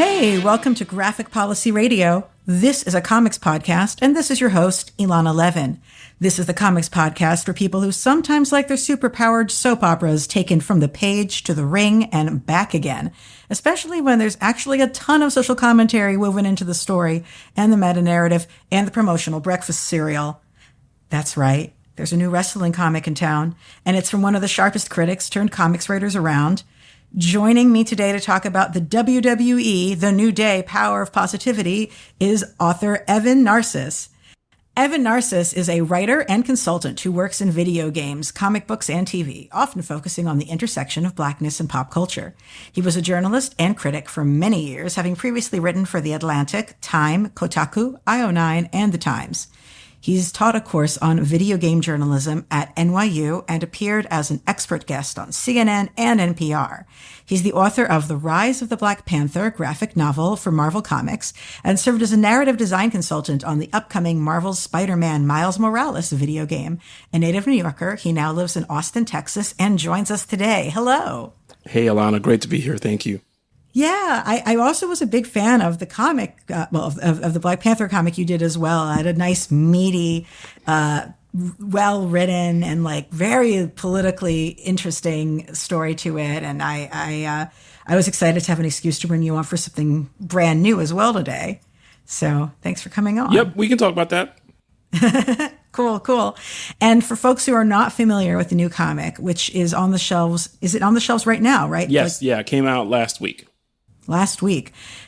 Hey, welcome to Graphic Policy Radio. This is a comics podcast, and this is your host, Ilana Levin. This is the comics podcast for people who sometimes like their superpowered soap operas taken from the page to the ring and back again, especially when there's actually a ton of social commentary woven into the story and the meta-narrative and the promotional breakfast cereal. That's right. There's a new wrestling comic in town, and it's from one of the sharpest critics turned comics writers around. Joining me today to talk about the WWE, The New Day, Power of Positivity is author Evan Narcisse. Evan Narcisse is a writer and consultant who works in video games, comic books, and TV, often focusing on the intersection of Blackness and pop culture. He was a journalist and critic for many years, having previously written for The Atlantic, Time, Kotaku, IO9, and The Times. He's taught a course on video game journalism at NYU and appeared as an expert guest on CNN and NPR. He's the author of The Rise of the Black Panther graphic novel for Marvel Comics and served as a narrative design consultant on the upcoming Marvel's Spider-Man Miles Morales video game. A native New Yorker, he now lives in Austin, Texas, and joins us today. Hello. Hey, Alana. Great to be here. Thank you. Yeah, I also was a big fan of the comic, of the Black Panther comic you did as well. I had a nice, meaty, well-written and like very politically interesting story to it. And I was excited to have an excuse to bring you on for something brand new as well today. So thanks for coming on. Yep, we can talk about that. Cool. And for folks who are not familiar with the new comic, which is on the shelves, is it on the shelves right now, right? Yes, it came out last week.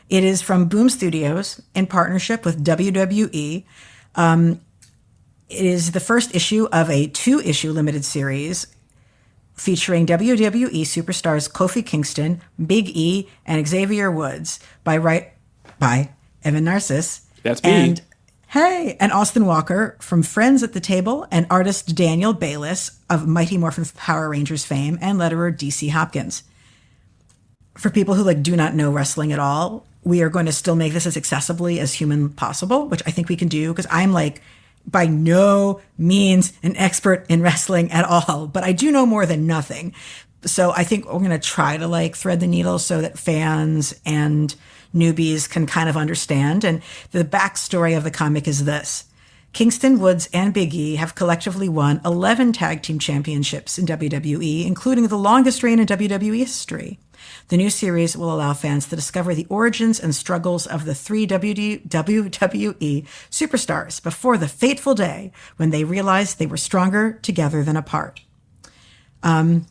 It is from Boom Studios in partnership with WWE. It is the first issue of a 2-issue limited series featuring WWE superstars Kofi Kingston, Big E, and Xavier Woods by Evan Narcisse. That's me. And Austin Walker from Friends at the Table and artist Daniel Bayliss of Mighty Morphin Power Rangers fame and letterer DC Hopkins. For people who do not know wrestling at all, we are going to still make this as accessibly as human possible, which I think we can do because I'm by no means an expert in wrestling at all, but I do know more than nothing. So I think we're going to try to thread the needle so that fans and newbies can kind of understand. And the backstory of the comic is this. Kingston, Woods, and Big E have collectively won 11 tag team championships in WWE, including the longest reign in WWE history. The new series will allow fans to discover the origins and struggles of the 3 WWE superstars before the fateful day when they realized they were stronger together than apart. I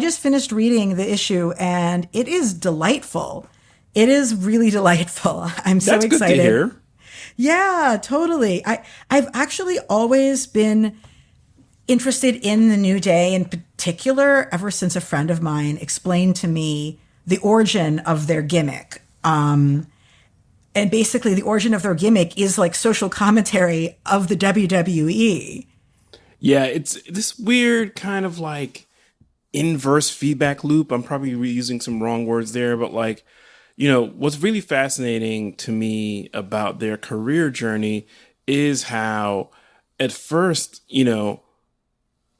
just finished reading the issue and it is delightful. It is really delightful. I'm so excited. That's good to hear. Yeah, totally. I've actually always been interested in the New Day in particular ever since a friend of mine explained to me the origin of their gimmick. And basically the origin of their gimmick is social commentary of the WWE. Yeah, it's this weird kind of inverse feedback loop. I'm probably using some wrong words there, but what's really fascinating to me about their career journey is how at first,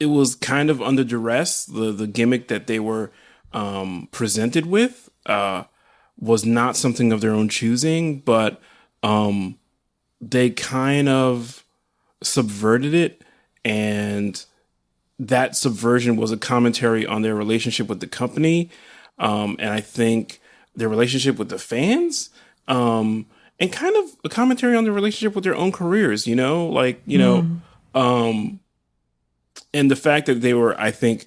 it was kind of under duress. The gimmick that they were presented with was not something of their own choosing, but they kind of subverted it. And that subversion was a commentary on their relationship with the company. And I think their relationship with the fans, and kind of a commentary on their relationship with their own careers, and the fact that they were, I think,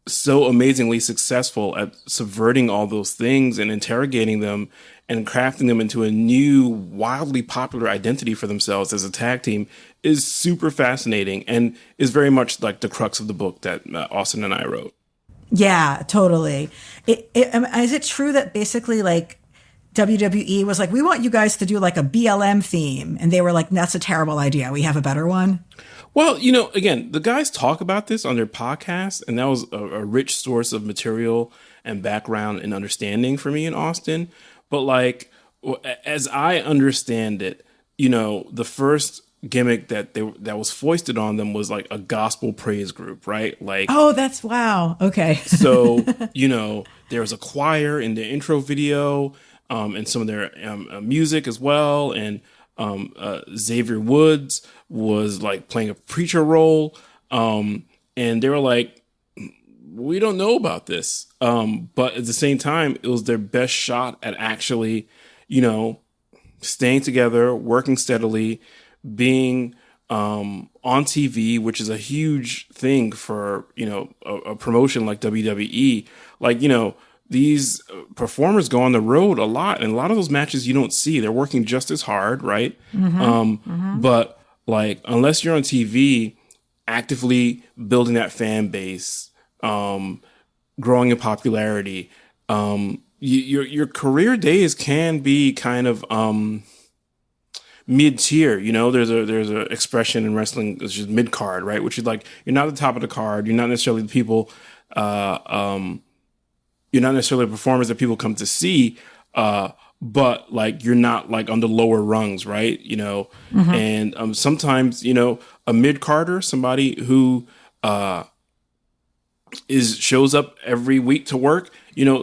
so amazingly successful at subverting all those things and interrogating them and crafting them into a new, wildly popular identity for themselves as a tag team is super fascinating and is very much the crux of the book that Austin and I wrote. Yeah, totally. Is it true that basically WWE was we want you guys to do a BLM theme, and they were that's a terrible idea. We have a better one. Well, again, the guys talk about this on their podcast, and that was a rich source of material and background and understanding for me in Austin. But as I understand it, the first gimmick that was foisted on them was like a gospel praise group, right? Like, Oh, that's wow. Okay. so, there was a choir in the intro video, and some of their music as well. And Xavier Woods was like playing a preacher role. And they were like, we don't know about this. But at the same time, it was their best shot at actually, staying together, working steadily, being on TV, which is a huge thing for, a promotion like WWE. Like, these performers go on the road a lot, and a lot of those matches you don't see. They're working just as hard, right? But like, unless you're on TV, actively building that fan base, growing in popularity, your career days can be kind of mid-tier. There's a expression in wrestling, it's just mid-card, right? Which is like, you're not at the top of the card, you're not necessarily the people, you're not necessarily performers that people come to see, but like, you're not like on the lower rungs, right? And sometimes, a mid-carder, somebody who shows up every week to work,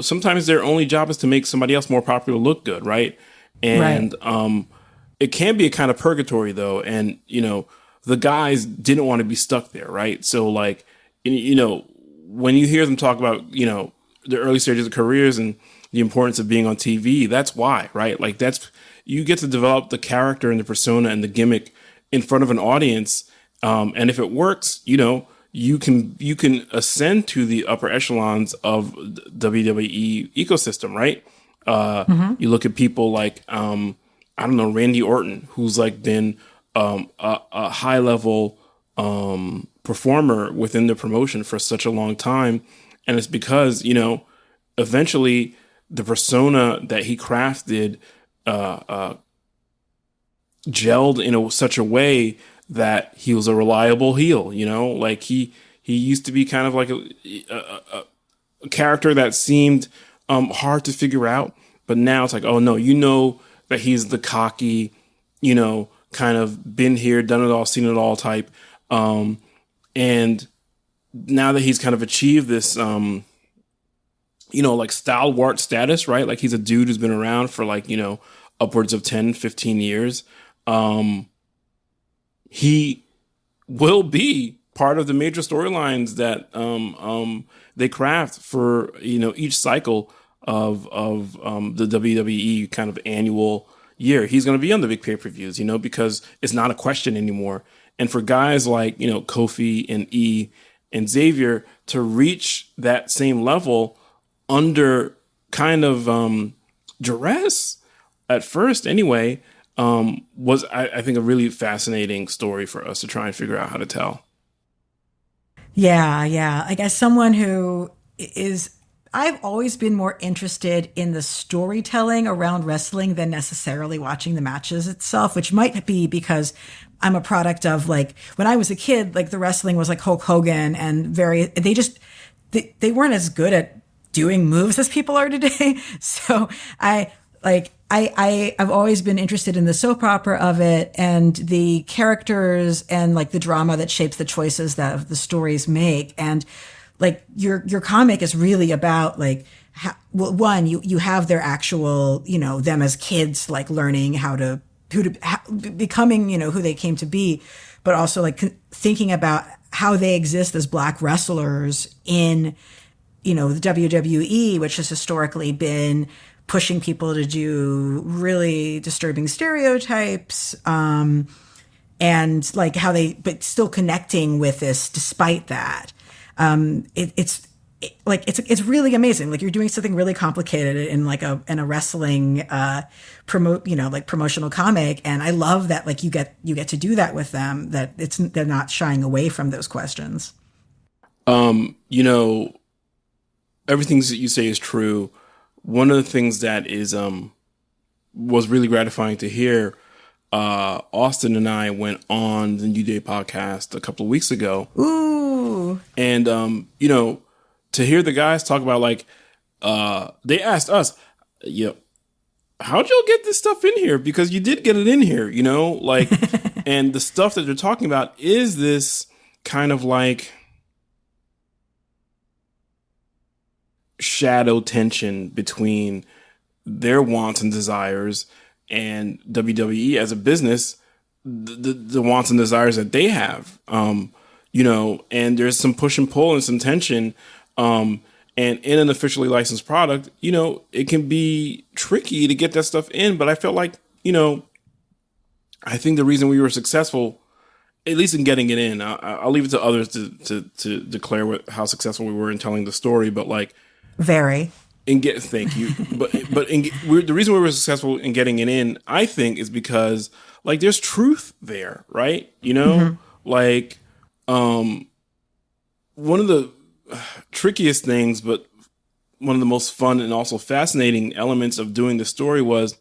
sometimes their only job is to make somebody else more popular look good, right? And it can be a kind of purgatory, though, and the guys didn't want to be stuck there, right? So like, when you hear them talk about the early stages of careers and the importance of being on TV, that's why, right? Like, you get to develop the character and the persona and the gimmick in front of an audience, and if it works, you can ascend to the upper echelons of WWE ecosystem, right? You look at people like I don't know, Randy Orton, who's like been a high level performer within the promotion for such a long time, and it's because eventually the persona that he crafted gelled in such a way that he was a reliable heel. Like he used to be kind of like a character that seemed hard to figure out, but now it's like, oh no, that he's the cocky, kind of been here, done it all, seen it all type. And now that he's kind of achieved this, like stalwart status, right? Like, he's a dude who's been around for like, upwards of 10, 15 years. He will be part of the major storylines that they craft for, each cycle of the WWE kind of annual year. He's going to be on the big pay-per-views, because it's not a question anymore. And for guys like, Kofi and E and Xavier to reach that same level under kind of duress at first anyway, was, I think, a really fascinating story for us to try and figure out how to tell. Yeah. Like, as someone who I've always been more interested in the storytelling around wrestling than necessarily watching the matches itself, which might be because I'm a product of, like, when I was a kid, like, the wrestling was like Hulk Hogan and they weren't as good at doing moves as people are today. So I've always been interested in the soap opera of it and the characters and like the drama that shapes the choices that the stories make. And like, your comic is really about like, one, you have their actual, them as kids, like learning becoming, who they came to be, but also like thinking about how they exist as Black wrestlers in, the WWE, which has historically been pushing people to do really disturbing stereotypes, and like but still connecting with this despite that. It's really amazing. Like, you're doing something really complicated in a wrestling promotional comic, and I love that like you get to do that with them. That they're not shying away from those questions. Everything that you say is true. One of the things that was really gratifying to hear, Austin and I went on the New Day podcast a couple of weeks ago. Ooh. And, to hear the guys talk about, like, they asked us, how'd y'all get this stuff in here? Because you did get it in here, like, And the stuff that they're talking about is this kind of like shadow tension between their wants and desires and WWE as a business, the wants and desires that they have. And there's some push and pull and some tension. And in an officially licensed product, it can be tricky to get that stuff in. But I felt like, I think the reason we were successful, at least in getting it in, I'll leave it to others to declare how successful we were in telling the story. But like, very. Thank you. The reason we were successful in getting it in, I think, is because like there's truth there, right? Like one of the trickiest things, but one of the most fun and also fascinating elements of doing the story was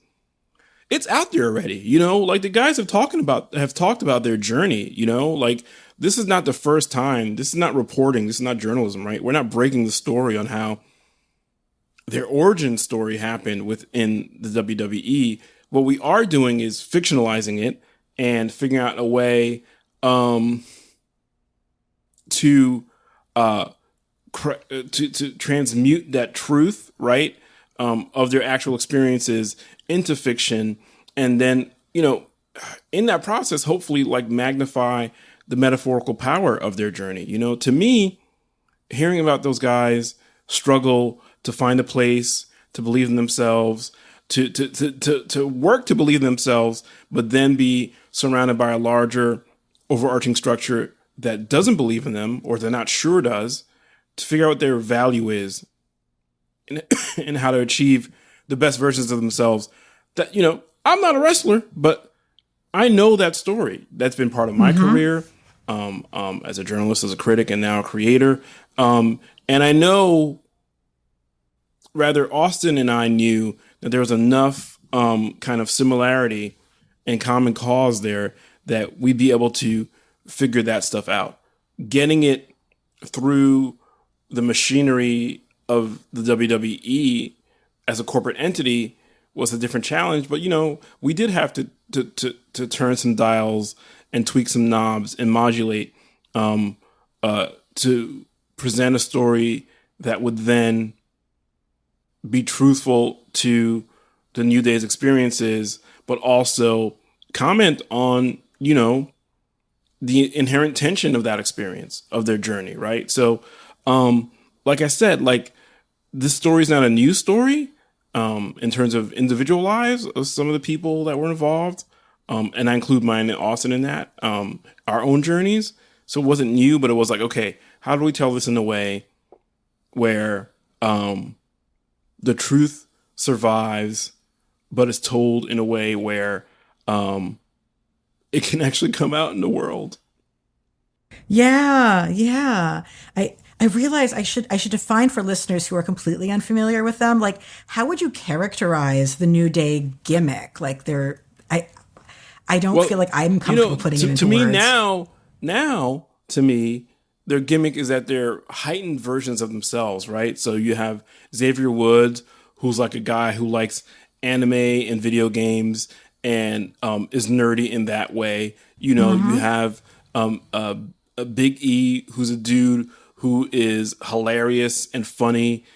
it's out there already. Like the guys have talked about their journey. Like this is not the first time. This is not reporting. This is not journalism, right? We're not breaking the story on how their origin story happened within the WWE. What we are doing is fictionalizing it and figuring out a way to transmute that truth, right, of their actual experiences into fiction, and then in that process, hopefully, like magnify the metaphorical power of their journey. To me, hearing about those guys struggle to find a place, to believe in themselves, to work to believe in themselves, but then be surrounded by a larger overarching structure that doesn't believe in them, or they're not sure does, to figure out what their value is and how to achieve the best versions of themselves. That, I'm not a wrestler, but I know that story. That's been part of my career as a journalist, as a critic, and now a creator. And I know, rather, Austin and I knew that there was enough kind of similarity and common cause there that we'd be able to figure that stuff out. Getting it through the machinery of the WWE as a corporate entity was a different challenge, but we did have to turn some dials and tweak some knobs and modulate to present a story that would then be truthful to the New Day's experiences, but also comment on, the inherent tension of that experience, of their journey, right? So, like I said, like this story is not a news story in terms of individual lives of some of the people that were involved, and I include mine and Austin in that, our own journeys. So it wasn't new, but it was like, okay, how do we tell this in a way where the truth survives, but it's told in a way where it can actually come out in the world. Yeah. I realize I should define for listeners who are completely unfamiliar with them, like, how would you characterize the New Day gimmick? Like I don't feel like I'm comfortable putting it into to me words. now to me, their gimmick is that they're heightened versions of themselves, right? So you have Xavier Woods, who's like a guy who likes anime and video games and is nerdy in that way. You have a Big E, who's a dude who is hilarious and funny.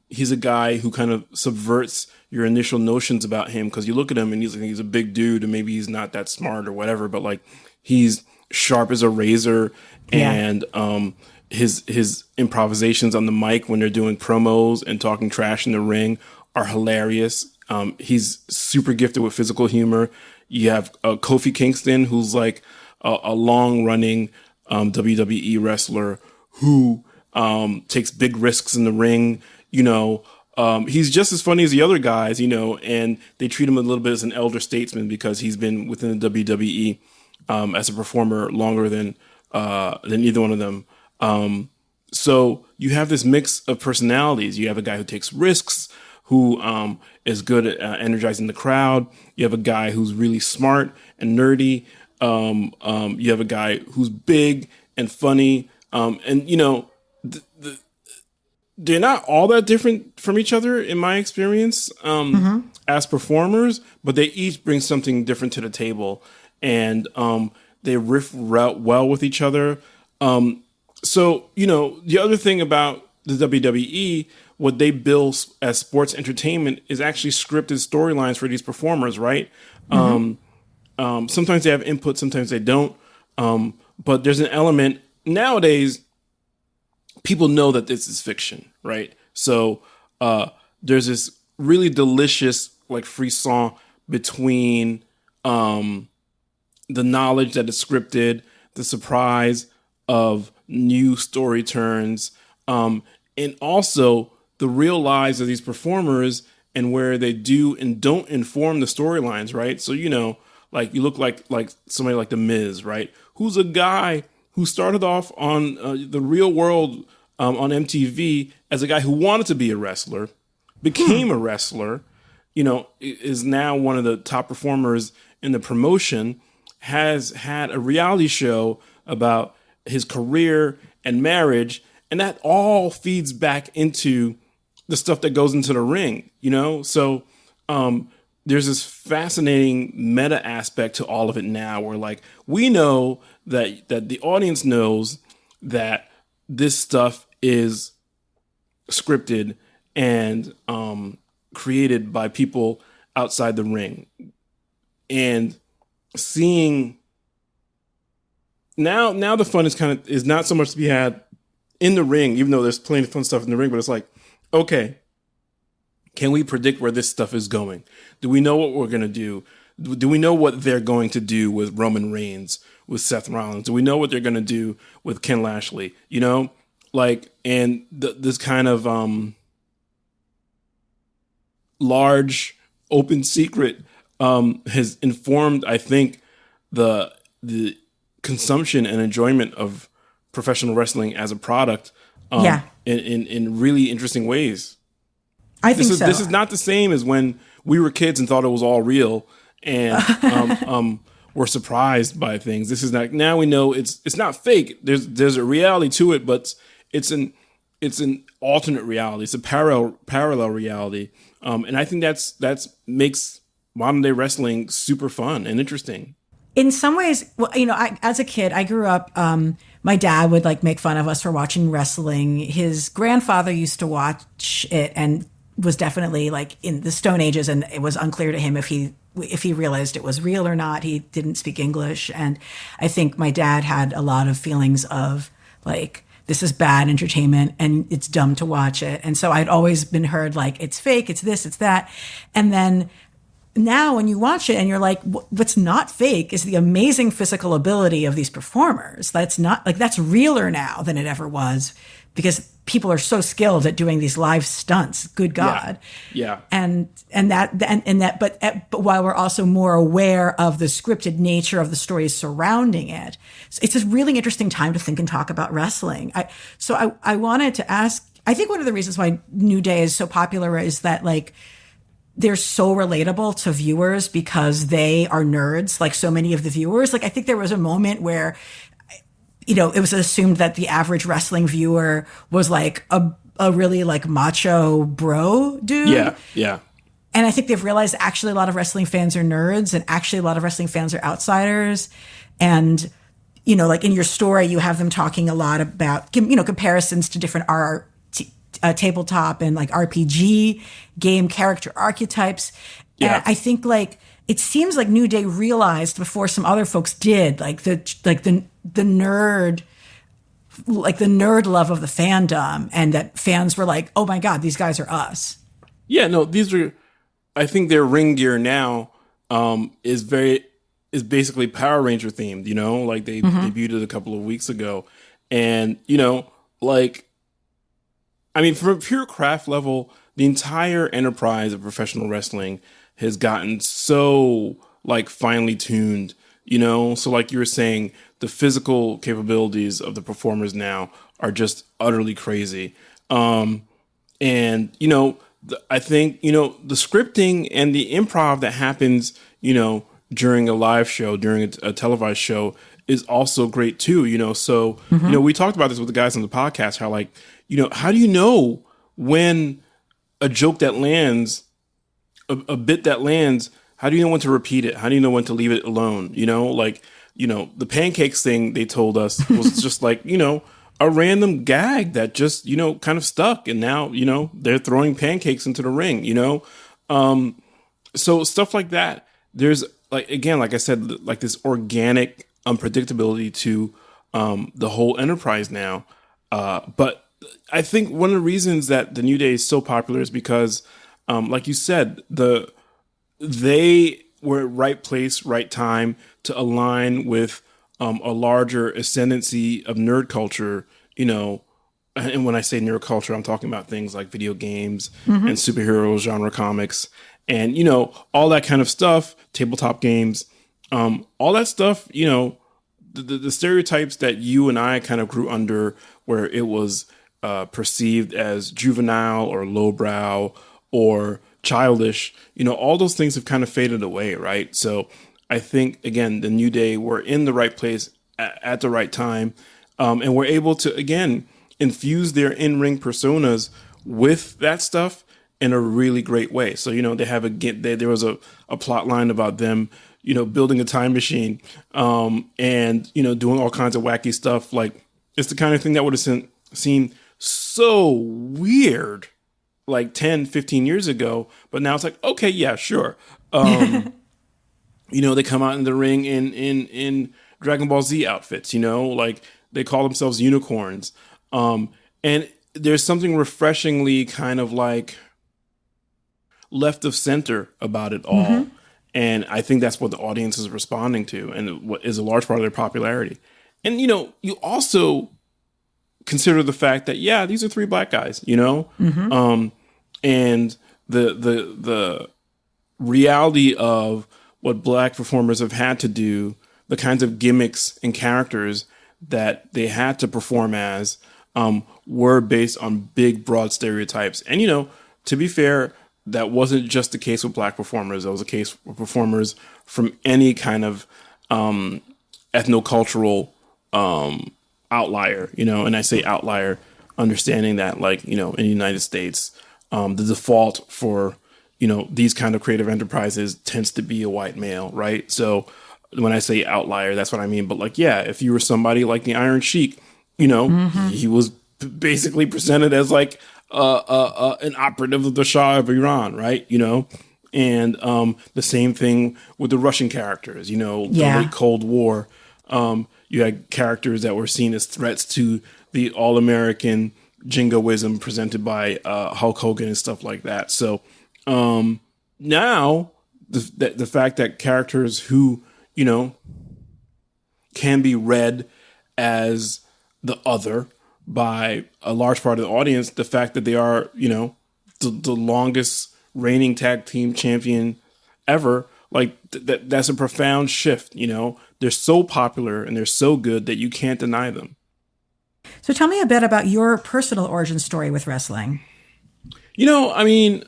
He's a guy who kind of subverts your initial notions about him, because you look at him and he's a big dude and maybe he's not that smart or whatever, but like he's sharp as a razor. Yeah. And his improvisations on the mic when they're doing promos and talking trash in the ring are hilarious. He's super gifted with physical humor. You have Kofi Kingston, who's like a long-running WWE wrestler who takes big risks in the ring. He's just as funny as the other guys, and they treat him a little bit as an elder statesman because he's been within the WWE as a performer longer than either one of them. So you have this mix of personalities. You have a guy who takes risks, who is good at energizing the crowd. You have a guy who's really smart and nerdy. You have a guy who's big and funny. they're not all that different from each other in my experience as performers, but they each bring something different to the table, and they riff well with each other. So, the other thing about the WWE, what they build as sports entertainment is actually scripted storylines for these performers, right? Sometimes they have input, sometimes they don't. But there's an element nowadays, people know that this is fiction, right? So there's this really delicious like frisson between the knowledge that it's scripted, the surprise of new story turns, and also the real lives of these performers and where they do and don't inform the storylines, right? So, like you look like somebody like The Miz, right? Who's a guy who started off on the Real World on MTV as a guy who wanted to be a wrestler, became a wrestler, is now one of the top performers in the promotion, has had a reality show about his career and marriage, and that all feeds back into the stuff that goes into the ring, So there's this fascinating meta aspect to all of it now where like we know that the audience knows that this stuff is scripted and created by people outside the ring. And seeing now the fun is not so much to be had in the ring, even though there's plenty of fun stuff in the ring, but it's like, okay, can we predict where this stuff is going? Do we know what we're going to do? Do we know what they're going to do with Roman Reigns, with Seth Rollins? Do we know what they're going to do with Ken Lashley? And this kind of large open secret has informed, I think, the consumption and enjoyment of professional wrestling as a product in really interesting ways. I think so. This is not the same as when we were kids and thought it was all real and were surprised by things. This is not. Now we know it's not fake. There's a reality to it, but it's an alternate reality. It's a parallel reality, and I think that's makes modern day wrestling super fun and interesting. In some ways, well, as a kid, I grew up. My dad would like make fun of us for watching wrestling. His grandfather used to watch it and was definitely like in the Stone Ages, and it was unclear to him if he realized it was real or not. He didn't speak English, and I think my dad had a lot of feelings of like, this is bad entertainment and it's dumb to watch it. And so I'd always been heard like, it's fake, it's this, it's that. And then now when you watch it and you're like, what's not fake is the amazing physical ability of these performers. That's not like, that's realer now than it ever was, because people are so skilled at doing these live stunts. Good God. Yeah. But while we're also more aware of the scripted nature of the stories surrounding it, it's a really interesting time to think and talk about wrestling. I wanted to ask, I think one of the reasons why New Day is so popular is that like, they're so relatable to viewers because they are nerds, like so many of the viewers. Like, I think there was a moment where, it was assumed that the average wrestling viewer was like a really like macho bro dude. Yeah. And I think they've realized actually a lot of wrestling fans are nerds, and actually a lot of wrestling fans are outsiders. And, like in your story, you have them talking a lot about, comparisons to different tabletop and like RPG game character archetypes. Yeah. And I think like it seems like New Day realized before some other folks did, like the nerd love of the fandom, and that fans were like, oh my God, these guys are us. Yeah, no, I think their ring gear now is basically Power Ranger themed, like they debuted it a couple of weeks ago. And, from a pure craft level, the entire enterprise of professional wrestling has gotten so like finely tuned, so like you were saying, the physical capabilities of the performers now are just utterly crazy. I think, the scripting and the improv that happens, during a live show, during a televised show is also great too, So, we talked about this with the guys on the podcast, how like, how do you know when a joke that lands, a bit that lands, how do you know when to repeat it? How do you know when to leave it alone? The pancakes thing they told us was just like, a random gag that just, kind of stuck. And now, they're throwing pancakes into the ring, So stuff like that. There's like I said, like this organic unpredictability to the whole enterprise now. But I think one of the reasons that the New Day is so popular is because, like you said, they were at right place, right time to align with a larger ascendancy of nerd culture, And when I say nerd culture, I'm talking about things like video games and superhero genre comics and, all that kind of stuff, tabletop games, all that stuff, the stereotypes that you and I kind of grew under where it was perceived as juvenile or lowbrow or childish, all those things have kind of faded away, right? So I think, again, the New Day were in the right place at the right time, and we're able to, again, infuse their in-ring personas with that stuff in a really great way. So, there was a plot line about them, building a time machine, and, doing all kinds of wacky stuff. Like, it's the kind of thing that would have seemed so weird like 10, 15 years ago, but now it's like, okay, yeah, sure. They come out in the ring in Dragon Ball Z outfits, like they call themselves unicorns. And there's something refreshingly kind of like left of center about it all. And I think that's what the audience is responding to and what is a large part of their popularity. And, you also consider the fact that, yeah, these are three black guys, and the reality of what black performers have had to do, the kinds of gimmicks and characters that they had to perform as, were based on big, broad stereotypes. And, to be fair, that wasn't just the case with black performers. That was a case with performers from any kind of ethnocultural outlier, and I say outlier, understanding that like, in the United States, the default for, these kind of creative enterprises tends to be a white male, right? So when I say outlier, that's what I mean. But like, yeah, if you were somebody like the Iron Sheik, he was basically presented as like an operative of the Shah of Iran, right? And the same thing with the Russian characters, the late Cold War. You had characters that were seen as threats to the all-American jingoism presented by Hulk Hogan and stuff like that. So now the fact that characters who, can be read as the other by a large part of the audience, the fact that they are, the longest reigning tag team champion ever, like that's a profound shift. They're so popular and they're so good that you can't deny them. So tell me a bit about your personal origin story with wrestling. I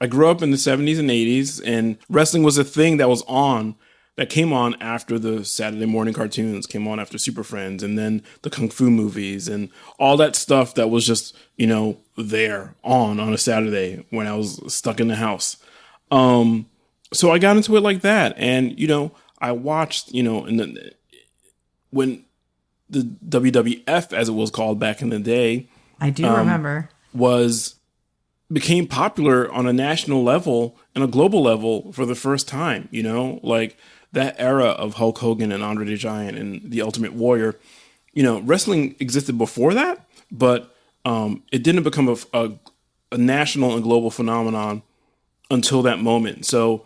grew up in the 70s and 80s, and wrestling was a thing that came on after the Saturday morning cartoons, came on after Super Friends, and then the Kung Fu movies and all that stuff that was just, there on a Saturday when I was stuck in the house. So I got into it like that. And, I watched, when the WWF, as it was called back in the day, I do remember, became popular on a national level and a global level for the first time, like that era of Hulk Hogan and Andre the Giant and the Ultimate Warrior. Wrestling existed before that, but it didn't become a national and global phenomenon until that moment. So,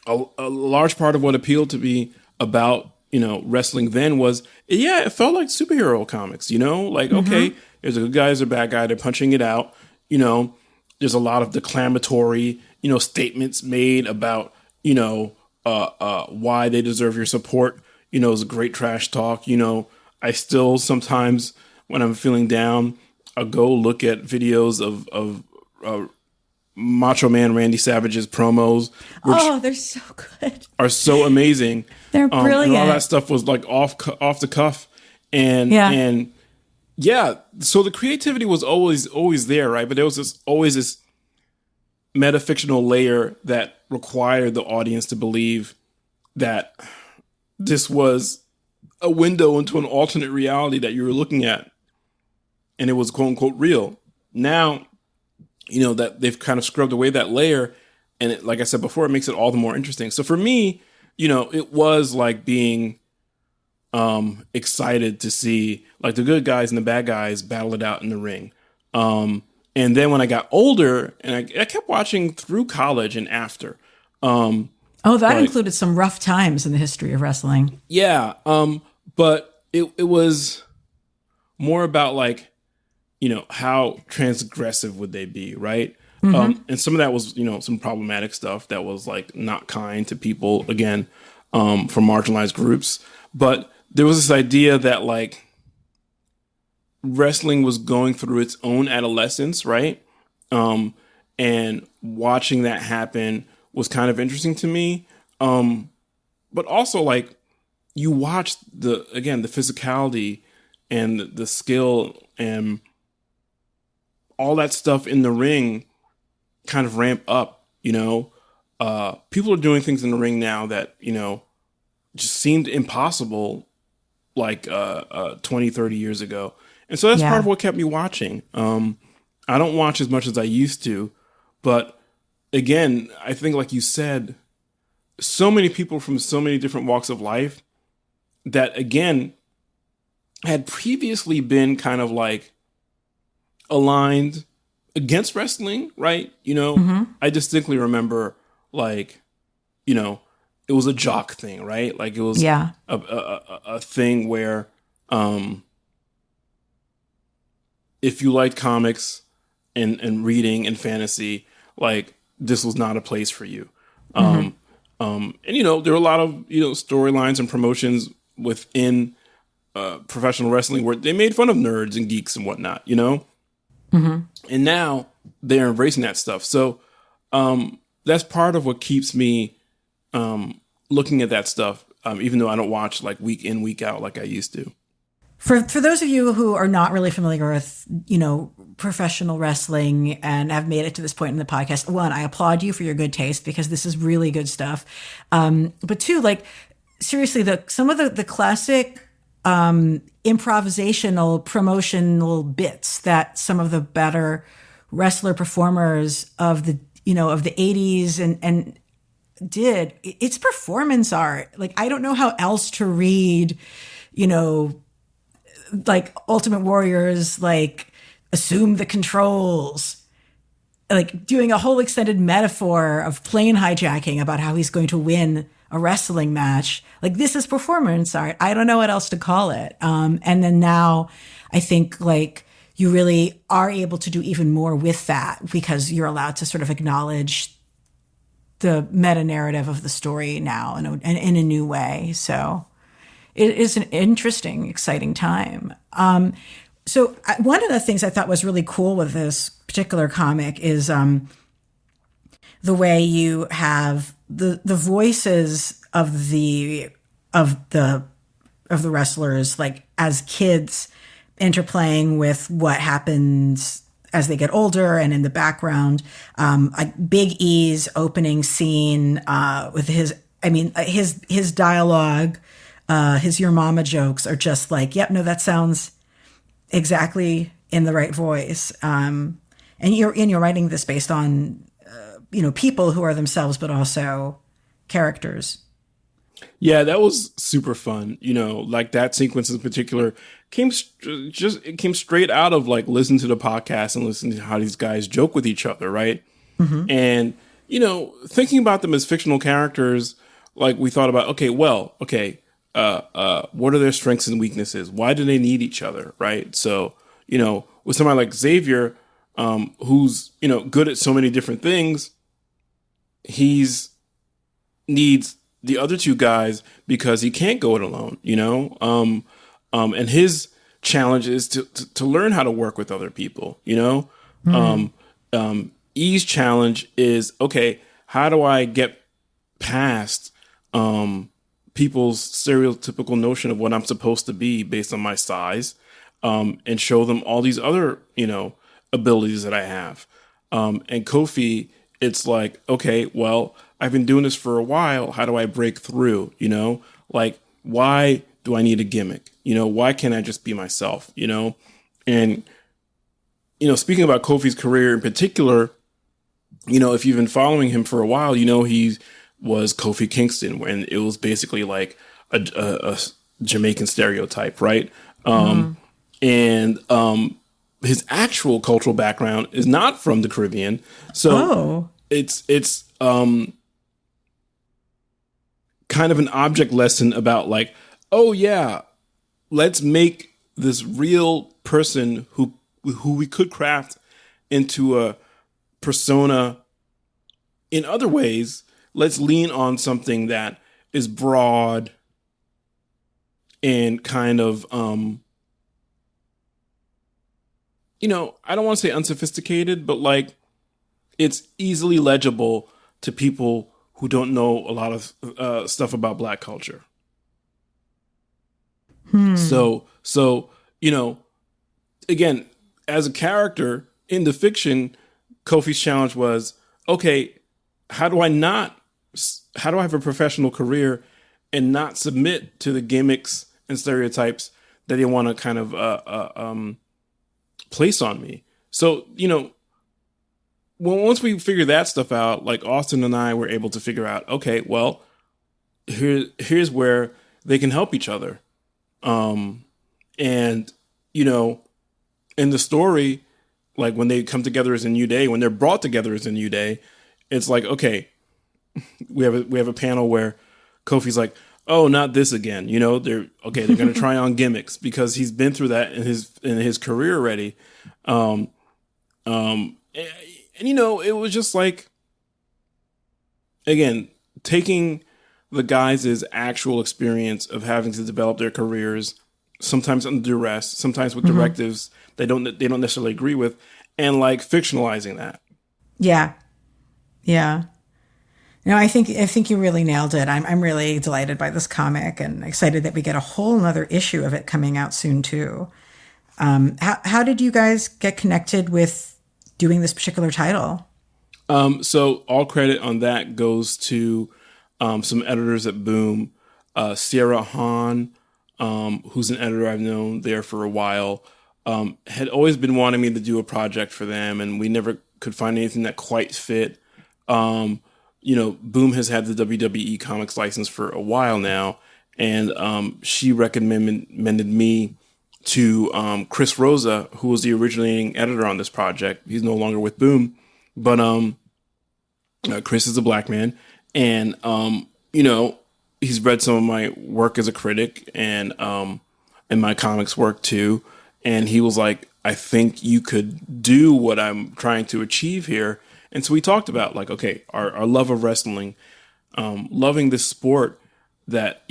a large part of what appealed to me about, wrestling then was, it felt like superhero comics, okay, there's a good guy, there's a bad guy, they're punching it out. There's a lot of declamatory, statements made about, why they deserve your support. It's a great trash talk. I still sometimes when I'm feeling down, I'll go look at videos of Macho Man Randy Savage's promos, which they're so good, are so amazing. They're brilliant. And all that stuff was like off the cuff, and Yeah. So the creativity was always there, right? But there was always this metafictional layer that required the audience to believe that this was a window into an alternate reality that you were looking at, and it was quote unquote real. Now, that they've kind of scrubbed away that layer, and like I said before, it makes it all the more interesting. So for me, it was like being excited to see like the good guys and the bad guys battle it out in the ring. And then when I got older, and I kept watching through college and after. That included some rough times in the history of wrestling. Yeah. But it was more about like, how transgressive would they be, right? And some of that was, some problematic stuff that was like not kind to people, again, from marginalized groups. But there was this idea that like wrestling was going through its own adolescence, right? And watching that happen was kind of interesting to me. But also like you watch the physicality and the skill and all that stuff in the ring kind of ramp up, people are doing things in the ring now that, just seemed impossible like 20, 30 years ago. And so that's part of what kept me watching. I don't watch as much as I used to, but again, I think like you said, so many people from so many different walks of life that again had previously been kind of like aligned against wrestling, right? I distinctly remember like, it was a jock thing, right? Like it was a thing where if you liked comics and reading and fantasy, like this was not a place for you. And there were a lot of storylines and promotions within professional wrestling where they made fun of nerds and geeks and whatnot, and now they're embracing that stuff. So that's part of what keeps me looking at that stuff, even though I don't watch like week in, week out like I used to. For those of you who are not really familiar with, professional wrestling and have made it to this point in the podcast, one, I applaud you for your good taste because this is really good stuff. But two, like seriously, some of the classic improvisational promotional bits that some of the better wrestler performers of the 80s and did, it's performance art. Like, I don't know how else to read, like Ultimate Warrior's, like assume the controls, like doing a whole extended metaphor of plane hijacking about how he's going to win a wrestling match. Like, this is performance art. I don't know what else to call it. And then now I think like you really are able to do even more with that because you're allowed to sort of acknowledge the meta narrative of the story now in a new way. So it is an interesting, exciting time. So one of the things I thought was really cool with this particular comic is the way you have the voices of the wrestlers, like as kids, interplaying with what happens as they get older, and in the background, like Big E's opening scene with his dialogue, his "Your Mama" jokes are just like, yep, no, that sounds exactly in the right voice. And you're writing this based on people who are themselves, but also characters. Yeah, that was super fun. Like that sequence in particular came straight out of like listening to the podcast and listening to how these guys joke with each other, right? And thinking about them as fictional characters, like we thought about, what are their strengths and weaknesses? Why do they need each other, right? So with somebody like Xavier, who's good at so many different things, he's needs the other two guys because he can't go it alone, and his challenge is to learn how to work with other people, E's challenge is, how do I get past people's stereotypical notion of what I'm supposed to be based on my size? and show them all these other, abilities that I have. And Kofi, it's like, okay, well, I've been doing this for a while. How do I break through? Like, why do I need a gimmick? Why can't I just be myself? And, speaking about Kofi's career in particular, if you've been following him for a while, he was Kofi Kingston, when it was basically like a Jamaican stereotype, right? And his actual cultural background is not from the Caribbean, so it's kind of an object lesson about like, oh yeah, let's make this real person who we could craft into a persona in other ways. Let's lean on something that is broad and kind of I don't want to say unsophisticated, but like it's easily legible to people who don't know a lot of stuff about Black culture. So, again, as a character in the fiction, Kofi's challenge was, okay, how do I have a professional career and not submit to the gimmicks and stereotypes that they want to kind of place on me? So, once we figured that stuff out, like Austin and I were able to figure out, okay, well, here's where they can help each other. And, in the story, like when they come together as a new day, when they're brought together as a new day, it's like, okay, we have a panel where Kofi's like, oh, not this again. They're going to try on gimmicks because he's been through that in his career already. And it was just like, again, taking the guys' actual experience of having to develop their careers, sometimes under duress, sometimes with directives they don't necessarily agree with, and like fictionalizing that. Yeah. Yeah. I think you really nailed it. I'm really delighted by this comic and excited that we get a whole nother issue of it coming out soon too. How did you guys get connected with doing this particular title? So all credit on that goes to some editors at Boom. Sierra Hahn, who's an editor I've known there for a while, had always been wanting me to do a project for them, and we never could find anything that quite fit. Boom has had the WWE Comics license for a while now, and she recommended me to Chris Rosa, who was the originating editor on this project. He's no longer with Boom, but Chris is a Black man, and he's read some of my work as a critic and my comics work too, and he was like, I think you could do what I'm trying to achieve here. And so we talked about like, okay, our love of wrestling, loving this sport that,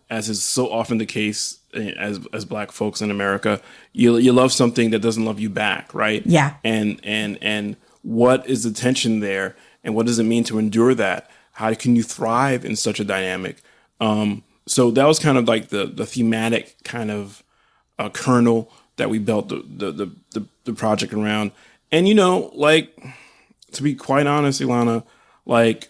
as is so often the case as Black folks in America, you love something that doesn't love you back, right? Yeah. And what is the tension there, and what does it mean to endure that? How can you thrive in such a dynamic? So that was kind of like the thematic kind of kernel that we built the project around. And like, to be quite honest, Ilana, like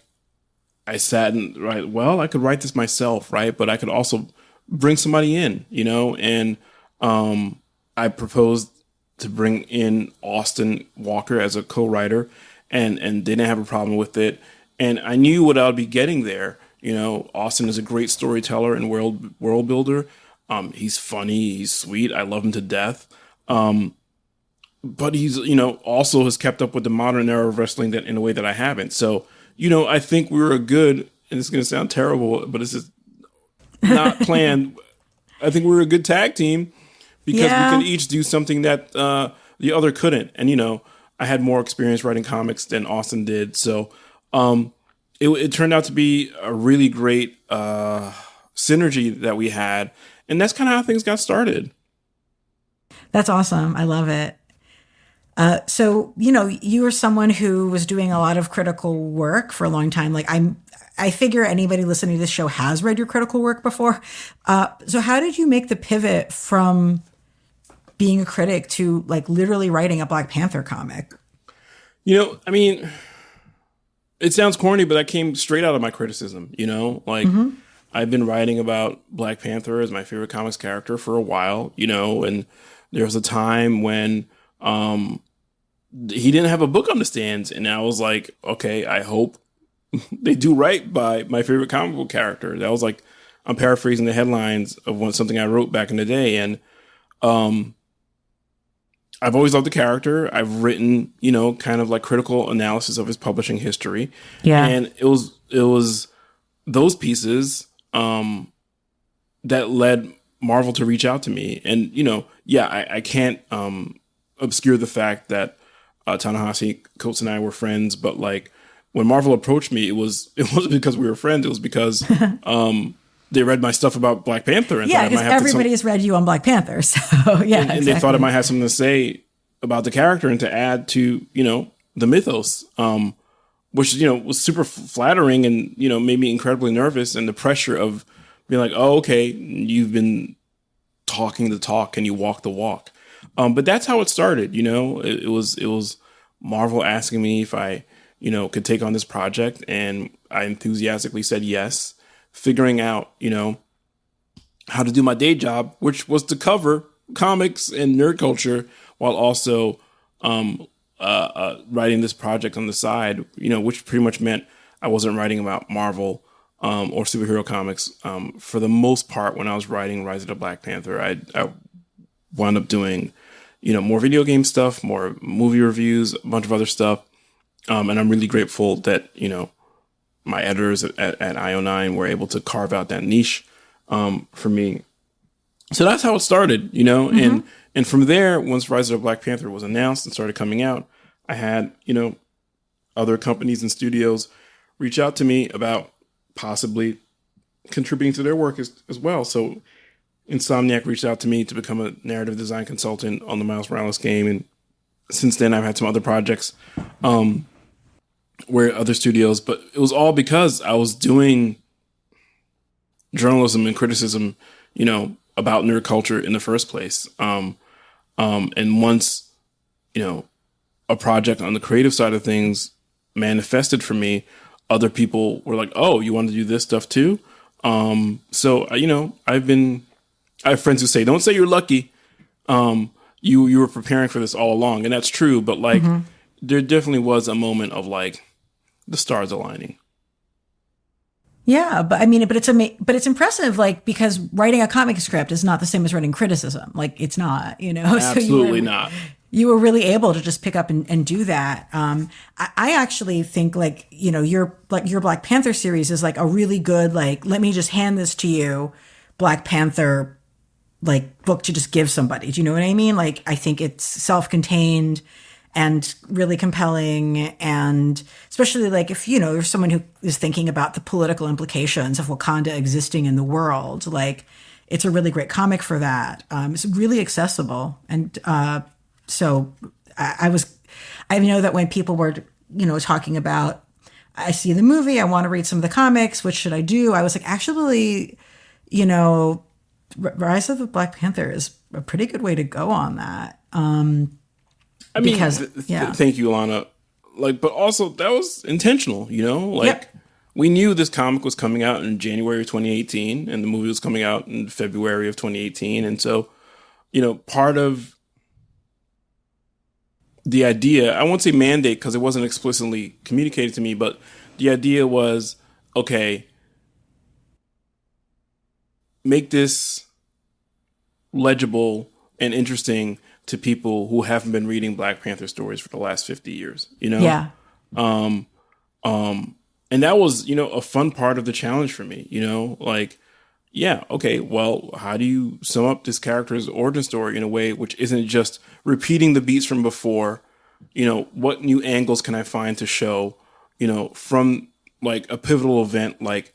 I sat and I could write this myself, right? But I could also bring somebody in, and I proposed to bring in Austin Walker as a co-writer, and they didn't have a problem with it. And I knew what I would be getting there. Austin is a great storyteller and world builder. He's funny, he's sweet. I love him to death. But he's, also has kept up with the modern era of wrestling that in a way that I haven't. So, I think we were and it's going to sound terrible, but it's just not planned. I think we were a good tag team because we can each do something that the other couldn't. And, I had more experience writing comics than Austin did. So it turned out to be a really great synergy that we had. And that's kind of how things got started. That's awesome. I love it. So, you were someone who was doing a lot of critical work for a long time. Like I figure anybody listening to this show has read your critical work before. So how did you make the pivot from being a critic to like literally writing a Black Panther comic? I mean, it sounds corny, but that came straight out of my criticism, like I've been writing about Black Panther as my favorite comics character for a while, and there was a time when he didn't have a book on the stands, and I was like, okay, I hope they do right by my favorite comic book character. That was like, I'm paraphrasing the headlines of something I wrote back in the day, and I've always loved the character. I've written, kind of like critical analysis of his publishing history. Yeah. And it was those pieces that led Marvel to reach out to me. And, I can't obscure the fact that Ta-Nehisi Coates and I were friends, but like when Marvel approached me, it wasn't because we were friends. It was because they read my stuff about Black Panther. And yeah, because everybody has read you on Black Panther. So, yeah. And they thought it might have something to say about the character and to add to, the mythos, which, was super flattering and, made me incredibly nervous. And the pressure of being like, oh, okay, you've been talking the talk and you walk the walk. But that's how it started. It was Marvel asking me if I, could take on this project. And I enthusiastically said yes, figuring out, how to do my day job, which was to cover comics and nerd culture while also writing this project on the side, which pretty much meant I wasn't writing about Marvel or superhero comics. For the most part, when I was writing Rise of the Black Panther, I wound up doing, more video game stuff, more movie reviews, a bunch of other stuff. And I'm really grateful that, my editors at IO9 were able to carve out that niche for me. So that's how it started, and from there, once Rise of the Black Panther was announced and started coming out, I had, other companies and studios reach out to me about possibly contributing to their work as well. So Insomniac reached out to me to become a narrative design consultant on the Miles Morales game. And since then, I've had some other projects where other studios, but it was all because I was doing journalism and criticism, about nerd culture in the first place. And once, a project on the creative side of things manifested for me, other people were like, oh, you want to do this stuff too? So, I have friends who say, don't say you're lucky. You were preparing for this all along. And that's true. But like, there definitely was a moment of like the stars aligning. Yeah, but it's impressive, like, because writing a comic script is not the same as writing criticism. Like, it's not, Absolutely not. You were really able to just pick up and do that. I actually think like, your Black Panther series is like a really good, like, let me just hand this to you, Black Panther, like, book to just give somebody. Do you know what I mean? Like, I think it's self-contained and really compelling, and especially like if there's someone who is thinking about the political implications of Wakanda existing in the world, like it's a really great comic for that. It's really accessible, and so I know that when people were talking about, I see the movie, I want to read some of the comics, what should I do? I was like, actually, Rise of the Black Panther is a pretty good way to go on that. Thank you, Ilana. Like, but also that was intentional, we knew this comic was coming out in January of 2018 and the movie was coming out in February of 2018. And so, part of the idea, I won't say mandate because it wasn't explicitly communicated to me, but the idea was, okay, make this legible and interesting to people who haven't been reading Black Panther stories for the last 50 years, Yeah. And that was, a fun part of the challenge for me, like, yeah, okay, well, how do you sum up this character's origin story in a way which isn't just repeating the beats from before? What new angles can I find to show, from like a pivotal event like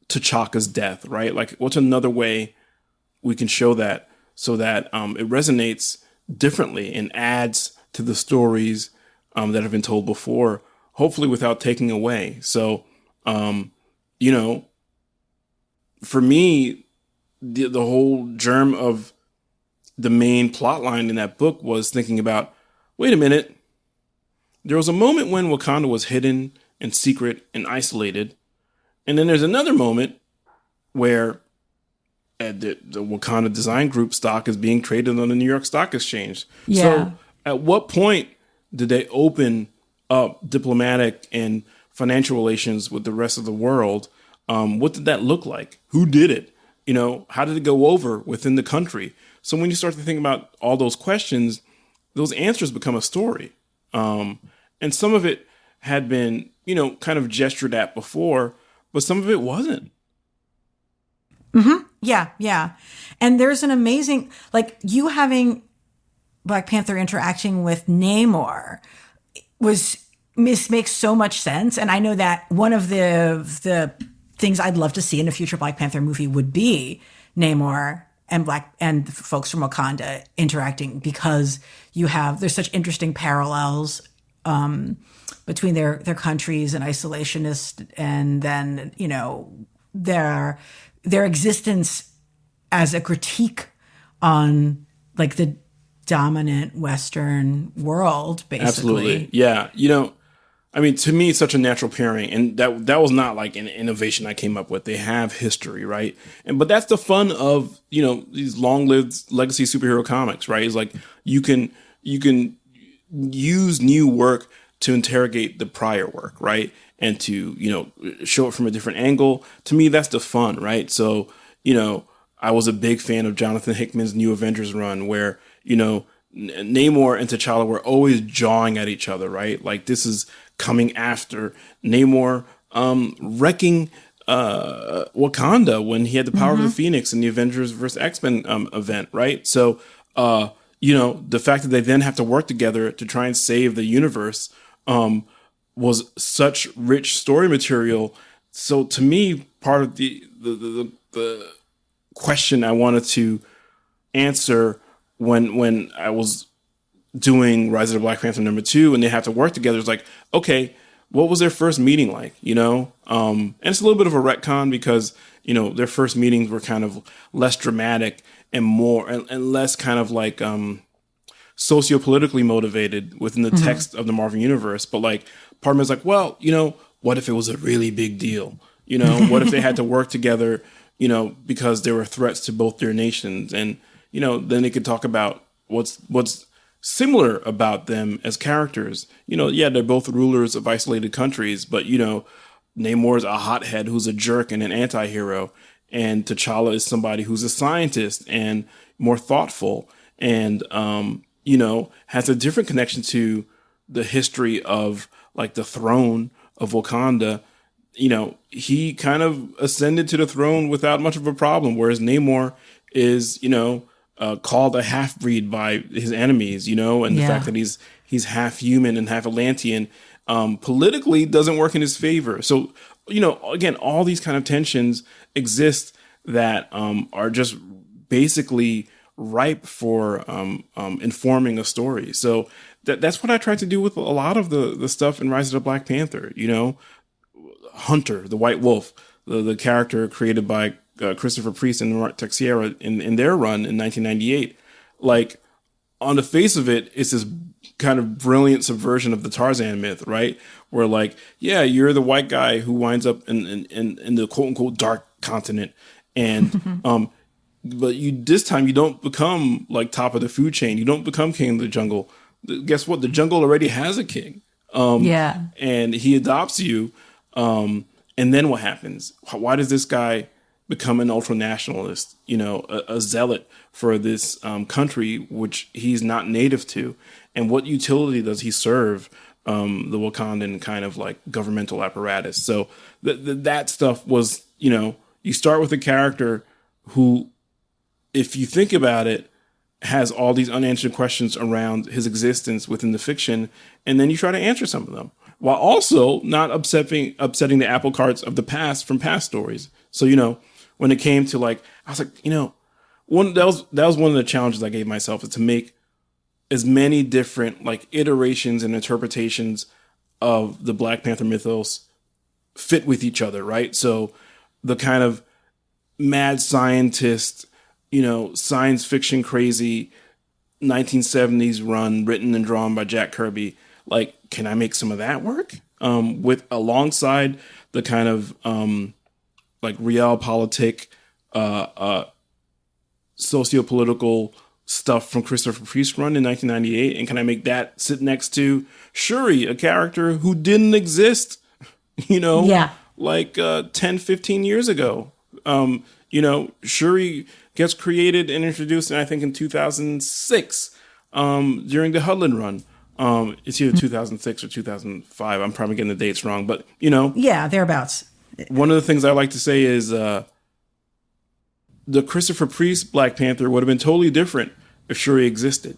T'Chaka's death, right? Like, what's another way we can show that so that it resonates differently and adds to the stories that have been told before, hopefully without taking away. So, for me, the whole germ of the main plot line in that book was thinking about, wait a minute, there was a moment when Wakanda was hidden and secret and isolated. And then there's another moment where the Wakanda Design Group stock is being traded on the New York Stock Exchange. Yeah. So at what point did they open up diplomatic and financial relations with the rest of the world? What did that look like? Who did it? How did it go over within the country? So when you start to think about all those questions, those answers become a story. And some of it had been, kind of gestured at before, but some of it wasn't. Mm-hmm. Yeah, yeah. And there's an amazing, like, you having Black Panther interacting with Namor makes so much sense. And I know that one of the things I'd love to see in a future Black Panther movie would be Namor and folks from Wakanda interacting, because there's such interesting parallels between their countries and isolationist, and then their existence as a critique on like the dominant Western world, basically. Absolutely. Yeah. To me, it's such a natural pairing, and that was not like an innovation I came up with. They have history, right? But that's the fun of, these long-lived legacy superhero comics, right? It's like you can use new work to interrogate the prior work, right? And to, show it from a different angle. To me, that's the fun, right? So, I was a big fan of Jonathan Hickman's New Avengers run, where, Namor and T'Challa were always jawing at each other, right? Like, this is coming after Namor wrecking Wakanda when he had the power of the Phoenix in the Avengers vs. X-Men event, right? So, the fact that they then have to work together to try and save the universe was such rich story material. So to me, part of the question I wanted to answer when I was doing Rise of the Black Panther #2 and they have to work together, is like, okay, what was their first meeting like? And it's a little bit of a retcon, because their first meetings were kind of less dramatic and more and less kind of like sociopolitically motivated within the text of the Marvel universe. But like, part of me is like, well, what if it was a really big deal? What if they had to work together, because there were threats to both their nations? And, then they could talk about what's similar about them as characters. They're both rulers of isolated countries, but, Namor's a hothead who's a jerk and an anti-hero. And T'Challa is somebody who's a scientist and more thoughtful and, has a different connection to the history of like the throne of Wakanda. He kind of ascended to the throne without much of a problem, whereas Namor is, called a half-breed by his enemies, and the fact that he's half human and half Atlantean, politically doesn't work in his favor. So, again, all these kind of tensions exist that are just basically ripe for informing a story. So that's what I tried to do with a lot of the stuff in Rise of the Black Panther. Hunter, the White Wolf, the character created by Christopher Priest and Mark Teixeira in their run in 1998. Like, on the face of it, it's this kind of brilliant subversion of the Tarzan myth, right? Where like, yeah, you're the white guy who winds up in the quote unquote dark continent, and but this time you don't become like top of the food chain. You don't become king of the jungle. Guess what? The jungle already has a king. And he adopts you. And then what happens? Why does this guy become an ultra nationalist, a zealot for this country, which he's not native to? And what utility does he serve the Wakandan kind of like governmental apparatus? So that stuff was, you start with a character who, if you think about it, has all these unanswered questions around his existence within the fiction, and then you try to answer some of them, while also not upsetting the apple carts of the past from past stories. So, when it came to like, I was like, that was one of the challenges I gave myself, is to make as many different like iterations and interpretations of the Black Panther mythos fit with each other, right? So the kind of mad scientist science fiction crazy 1970s run written and drawn by Jack Kirby. Like, can I make some of that work? With alongside the kind of like realpolitik, socio-political stuff from Christopher Priest's run in 1998, and can I make that sit next to Shuri, a character who didn't exist, like 10, 15 years ago. Shuri gets created and introduced, I think, in 2006 during the Hudlin run. It's either 2006 or 2005. I'm probably getting the dates wrong, but yeah, thereabouts. One of the things I like to say is the Christopher Priest Black Panther would have been totally different if Shuri existed.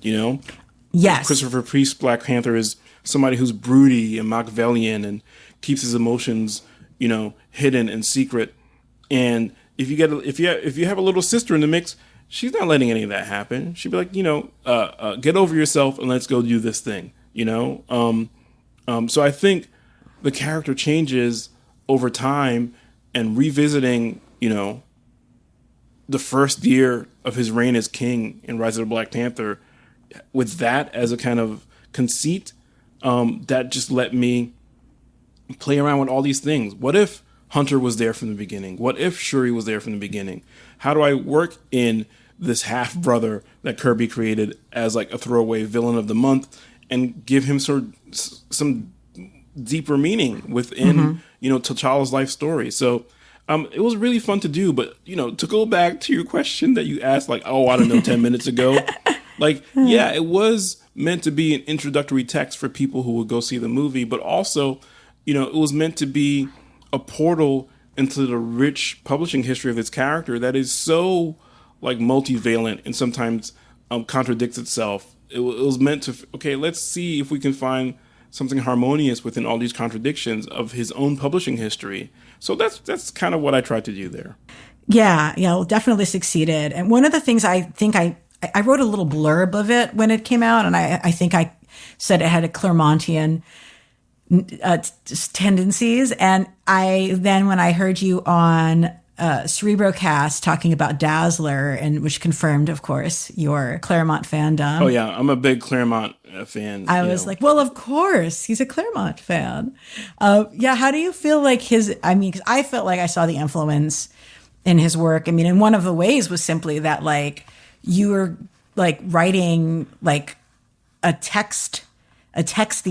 Yes, Christopher Priest Black Panther is somebody who's broody and Machiavellian and keeps his emotions, hidden and secret. And if you have a little sister in the mix, she's not letting any of that happen. She'd be like, get over yourself and let's go do this thing. So I think the character changes over time, and revisiting, the first year of his reign as king in Rise of the Black Panther, with that as a kind of conceit, that just let me play around with all these things. What if Hunter was there from the beginning? What if Shuri was there from the beginning? How do I work in this half brother that Kirby created as like a throwaway villain of the month and give him some deeper meaning within, T'Challa's life story? So it was really fun to do, but, to go back to your question that you asked, like, 10 minutes ago, like, yeah, it was meant to be an introductory text for people who would go see the movie, but also, it was meant to be a portal into the rich publishing history of its character that is so like multivalent and sometimes contradicts itself. It was meant to, okay, let's see if we can find something harmonious within all these contradictions of his own publishing history. So that's kind of what I tried to do there. Yeah, well, definitely succeeded. And one of the things I think I wrote a little blurb of it when it came out, and I think I said it had a Claremontian tendencies. And when I heard you on Cerebrocast talking about Dazzler, and which confirmed, of course, your Claremont fandom. Oh yeah, I'm a big Claremont fan. I was like, well, of course, he's a Claremont fan. Yeah, how do you feel like because I felt like I saw the influence in his work. And one of the ways was simply that like you were like writing like a texty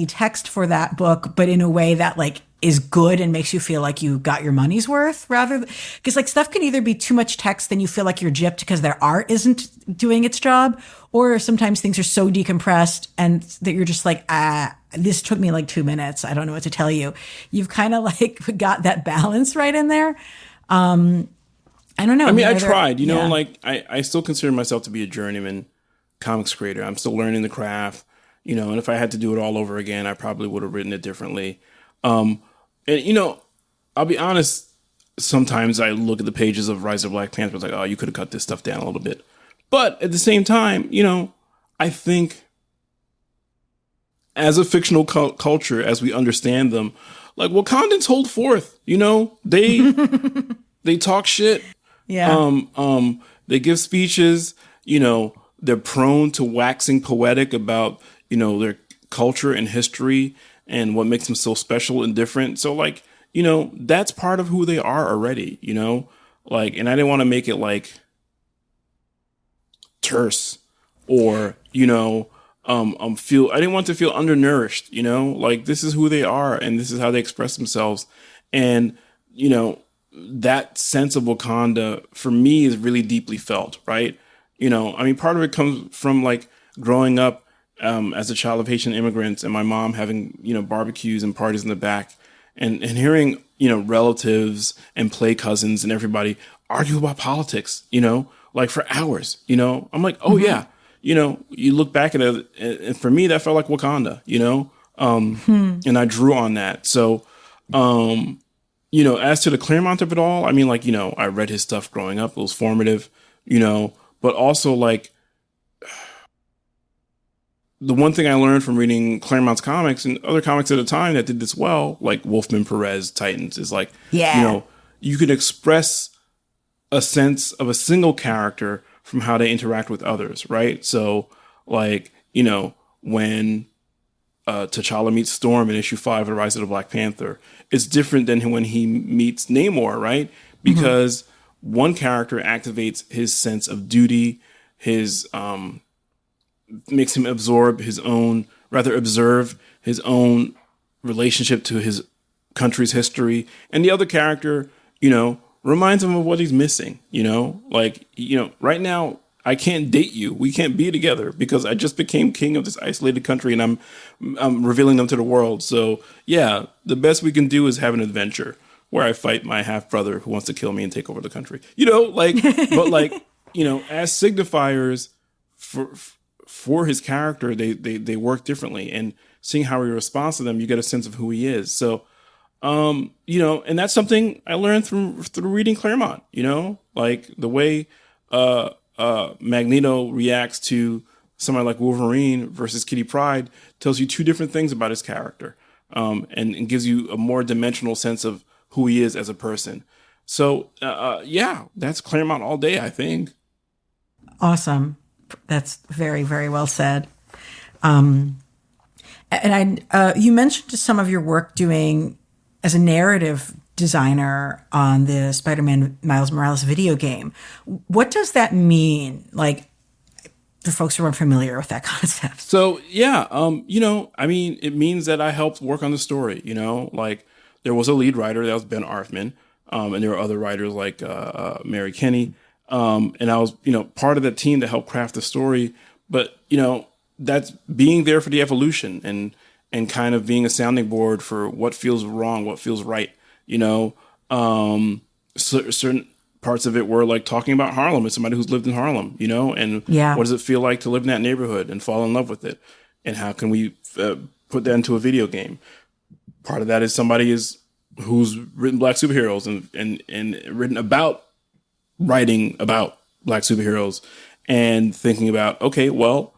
text for that book, but in a way that like is good and makes you feel like you got your money's worth, rather because like stuff can either be too much text and you feel like you're gypped because their art isn't doing its job, or sometimes things are so decompressed and that you're just like, this took me like 2 minutes, I don't know what to tell you. You've kind of like got that balance right in there. I don't know. I tried, like I still consider myself to be a journeyman comics creator. I'm still learning the craft, and if I had to do it all over again, I probably would have written it differently. And, I'll be honest, sometimes I look at the pages of Rise of Black Panther, it's like, oh, you could have cut this stuff down a little bit. But at the same time, I think as a fictional culture, as we understand them, like Wakandans hold forth, they they talk shit. Yeah. They give speeches, they're prone to waxing poetic about, their culture and history and what makes them so special and different. So like, that's part of who they are already, like, and I didn't want to make it like terse or, I didn't want to feel undernourished, like this is who they are and this is how they express themselves. And, that sense of Wakanda for me is really deeply felt, right? Part of it comes from like growing up as a child of Haitian immigrants and my mom having, barbecues and parties in the back and hearing, relatives and play cousins and everybody argue about politics, like for hours, I'm like, oh yeah, you look back at it and for me, that felt like Wakanda, and I drew on that. So, as to the Claremont of it all, I read his stuff growing up. It was formative, but also like the one thing I learned from reading Claremont's comics and other comics at the time that did this well, like Wolfman Perez, Titans, is like, you can express a sense of a single character from how they interact with others, right? So, like, when T'Challa meets Storm in issue 5 of Rise of the Black Panther, it's different than when he meets Namor, right? Because one character activates his sense of duty, his makes him observe his own relationship to his country's history, and the other character, reminds him of what he's missing. Right now I can't date you. We can't be together because I just became king of this isolated country, and I'm revealing them to the world. So yeah, the best we can do is have an adventure where I fight my half brother who wants to kill me and take over the country. As signifiers for his character, they work differently, and seeing how he responds to them, you get a sense of who he is. So, and that's something I learned through reading Claremont. Like the way Magneto reacts to somebody like Wolverine versus Kitty Pryde tells you two different things about his character, and gives you a more dimensional sense of who he is as a person. So, that's Claremont all day, I think. Awesome. That's very, very well said. And you mentioned some of your work doing as a narrative designer on the Spider-Man Miles Morales video game. What does that mean? Like, for folks who aren't familiar with that concept. So, it means that I helped work on the story, like there was a lead writer, that was Ben Arthman. And there were other writers like Mary Kenny. And I was, part of that team to help craft the story. But, that's being there for the evolution and kind of being a sounding board for what feels wrong, what feels right. Certain parts of it were like talking about Harlem as somebody who's lived in Harlem, and what does it feel like to live in that neighborhood and fall in love with it? And how can we put that into a video game? Part of that is somebody who's written Black superheroes and written about writing about Black superheroes and thinking about, okay, well,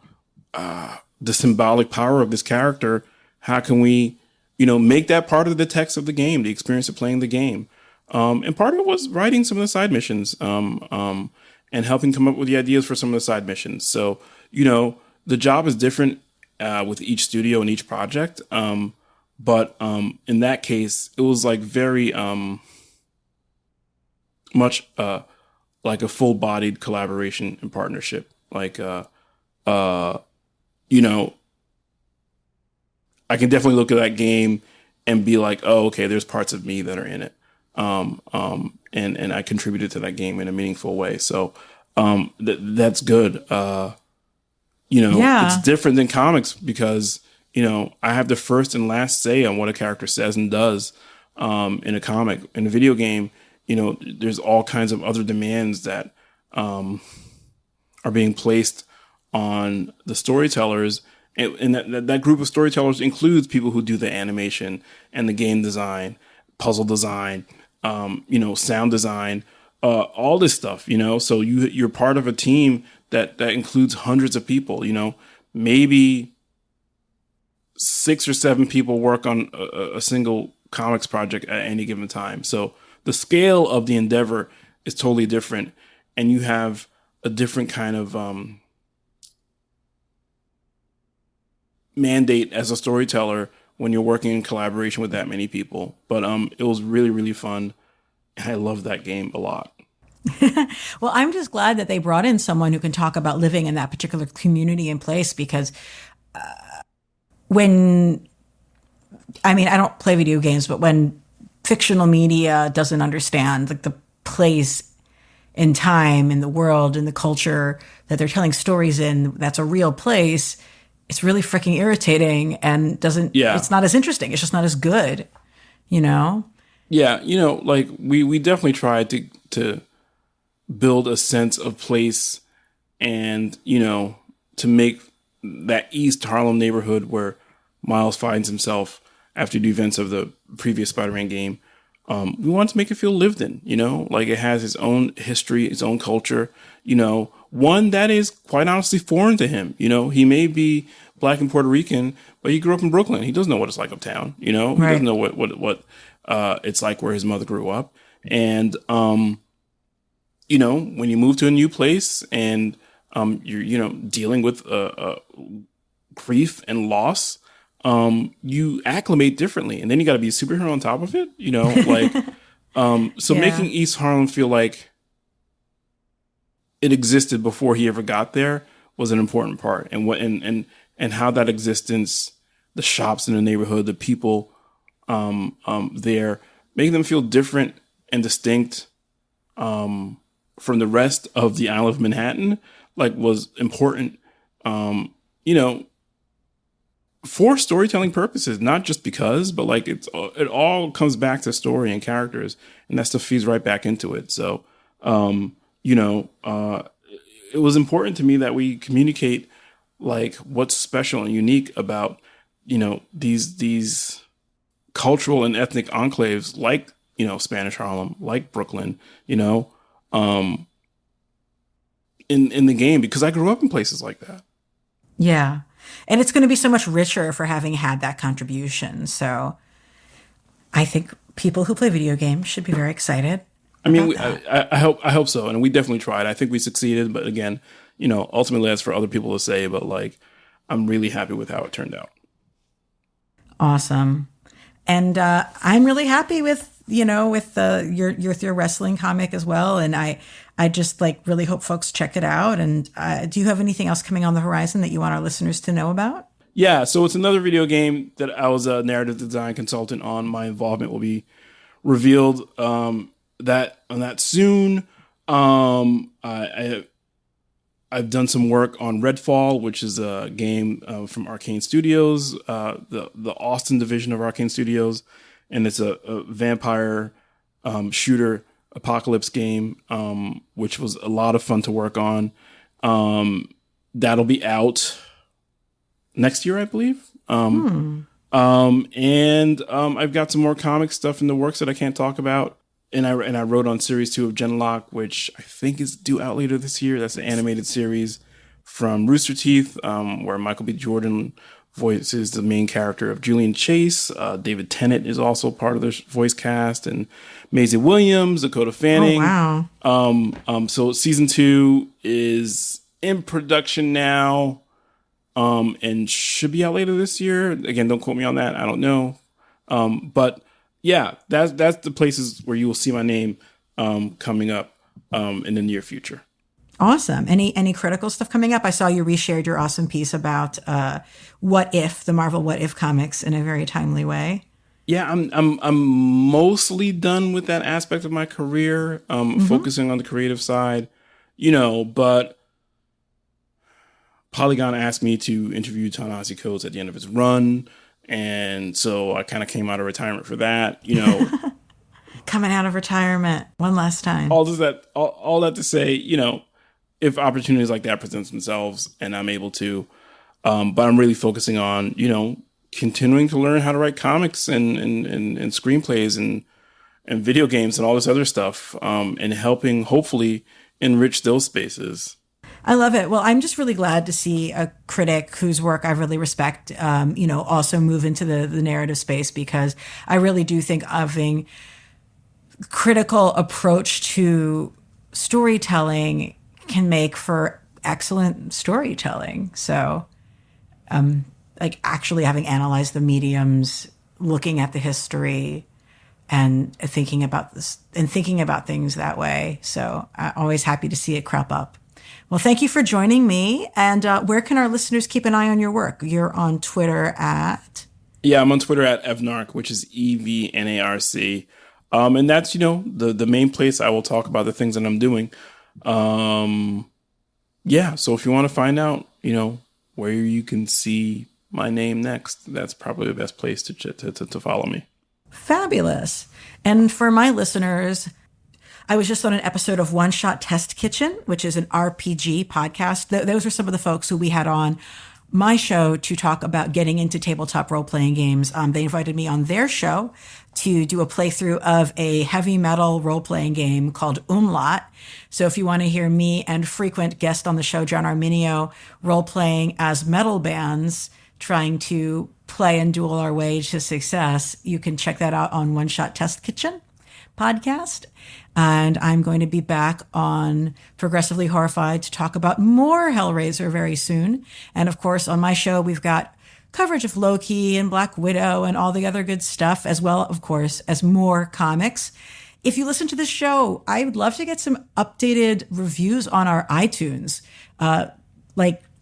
the symbolic power of this character, how can we, make that part of the text of the game, the experience of playing the game. And part of it was writing some of the side missions, and helping come up with the ideas for some of the side missions. So, the job is different with each studio and each project. But in that case, it was like very much like a full-bodied collaboration and partnership. Like, I can definitely look at that game and be like, oh, okay, there's parts of me that are in it. And I contributed to that game in a meaningful way. So that's good. It's different than comics because, I have the first and last say on what a character says and does in a comic. In a video game, there's all kinds of other demands that are being placed on the storytellers. And that group of storytellers includes people who do the animation and the game design, puzzle design, sound design, all this stuff, so you're part of a team that includes hundreds of people, maybe 6 or 7 people work on a single comics project at any given time. So the scale of the endeavor is totally different. And you have a different kind of, mandate as a storyteller when you're working in collaboration with that many people. But it was really, really fun. And I love that game a lot. Well, I'm just glad that they brought in someone who can talk about living in that particular community and place because I don't play video games, but when fictional media doesn't understand like the place in time in the world and the culture that they're telling stories in, that's a real place. It's really freaking irritating and it's not as interesting. It's just not as good, Yeah. Like we definitely tried to build a sense of place and, to make that East Harlem neighborhood where Miles finds himself after the events of the previous Spider-Man game. We wanted to make it feel lived in, like it has its own history, its own culture, one that is quite honestly foreign to him. He may be Black and Puerto Rican, but he grew up in Brooklyn. He doesn't know what it's like uptown. He doesn't know what it's like where his mother grew up. And, when you move to a new place and you're dealing with grief and loss, you acclimate differently, and then you got to be a superhero on top of it. Like so Yeah. making East Harlem feel like it existed before he ever got there was an important part, and and how that existence, the shops in the neighborhood, the people there, making them feel different and distinct from the rest of the Isle of Manhattan, like was important, you know, for storytelling purposes, not just because, but like it all comes back to story and characters, and that stuff feeds right back into it. So, you know, it was important to me that we communicate like what's special and unique about these cultural and ethnic enclaves like Spanish Harlem, like Brooklyn, um, in the game, because I grew up in places like that. Yeah. And it's going to be so much richer for having had that contribution. So I think people who play video games should be very excited I mean, about that. I hope so, and we definitely tried. I think we succeeded, but again, ultimately that's for other people to say. But like, I'm really happy with how it turned out. Awesome. And I'm really happy with, with your wrestling comic as well. And I just like really hope folks check it out. And do you have anything else coming on the horizon that you want our listeners to know about? Yeah, so it's another video game that I was a narrative design consultant on. My involvement will be revealed that soon. I've done some work on Redfall, which is a game from Arcane Studios, the Austin division of Arcane Studios, and it's a vampire shooter apocalypse game, which was a lot of fun to work on. That'll be out next year, I believe. And I've got some more comic stuff in the works that I can't talk about. And I wrote on series 2 of Genlock, which I think is due out later this year. That's an animated series from Rooster Teeth, where Michael B. Jordan voices the main character of Julian Chase. David Tennant is also part of the voice cast, and Maisie Williams, Dakota Fanning. Oh, wow. So season 2 is in production now, and should be out later this year. Again, don't quote me on that. I don't know. But yeah, that's the places where you will see my name coming up in the near future. Awesome. Any critical stuff coming up? I saw you reshared your awesome piece about What If, the Marvel What If comics in a very timely way. Yeah, I'm mostly done with that aspect of my career, focusing on the creative side, but Polygon asked me to interview Ta-Nehisi Coates at the end of his run. And so I kind of came out of retirement for that, Coming out of retirement one last time. all that to say, if opportunities like that present themselves and I'm able to, but I'm really focusing on, continuing to learn how to write comics and screenplays and video games and all this other stuff, and helping hopefully enrich those spaces. I love it. Well, I'm just really glad to see a critic whose work I really respect, also move into the narrative space, because I really do think having critical approach to storytelling can make for excellent storytelling. So, like actually having analyzed the mediums, looking at the history, and thinking about this and thinking about things that way. So, I'm always happy to see it crop up. Well, thank you for joining me. And where can our listeners keep an eye on your work? You're on Twitter at... Yeah, I'm on Twitter at Evnarc, which is EVNARC. And that's, the main place I will talk about the things that I'm doing. Yeah, so if you want to find out, where you can see my name next, that's probably the best place to follow me. Fabulous. And for my listeners, I was just on an episode of One Shot Test Kitchen, which is an RPG podcast. Those are some of the folks who we had on my show to talk about getting into tabletop role-playing games. They invited me on their show to do a playthrough of a heavy metal role-playing game called Umlaut. So if you want to hear me and frequent guest on the show, John Arminio, role-playing as metal bands, trying to play and duel our way to success, you can check that out on One Shot Test Kitchen podcast. And I'm going to be back on Progressively Horrified to talk about more Hellraiser very soon. And of course, on my show, we've got coverage of Loki and Black Widow and all the other good stuff, as well, of course, as more comics. If you listen to this show, I would love to get some updated reviews on our iTunes.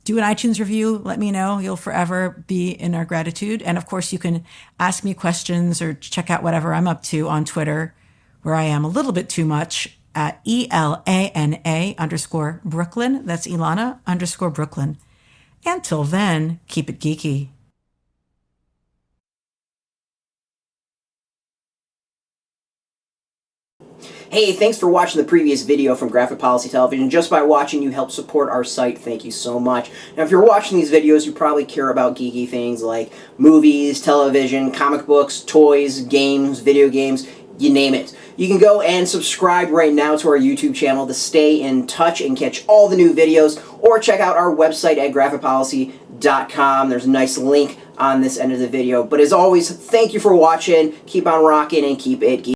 Do an iTunes review. Let me know. You'll forever be in our gratitude. And of course, you can ask me questions or check out whatever I'm up to on Twitter, where I am a little bit too much at ELANA_Brooklyn. That's Ilana_Brooklyn. Until then, keep it geeky. Hey, thanks for watching the previous video from Graphic Policy Television. Just by watching, you help support our site. Thank you so much. Now, if you're watching these videos, you probably care about geeky things like movies, television, comic books, toys, games, video games, you name it. You can go and subscribe right now to our YouTube channel to stay in touch and catch all the new videos, or check out our website at graphicpolicy.com. There's a nice link on this end of the video. But as always, thank you for watching. Keep on rocking and keep it geeky.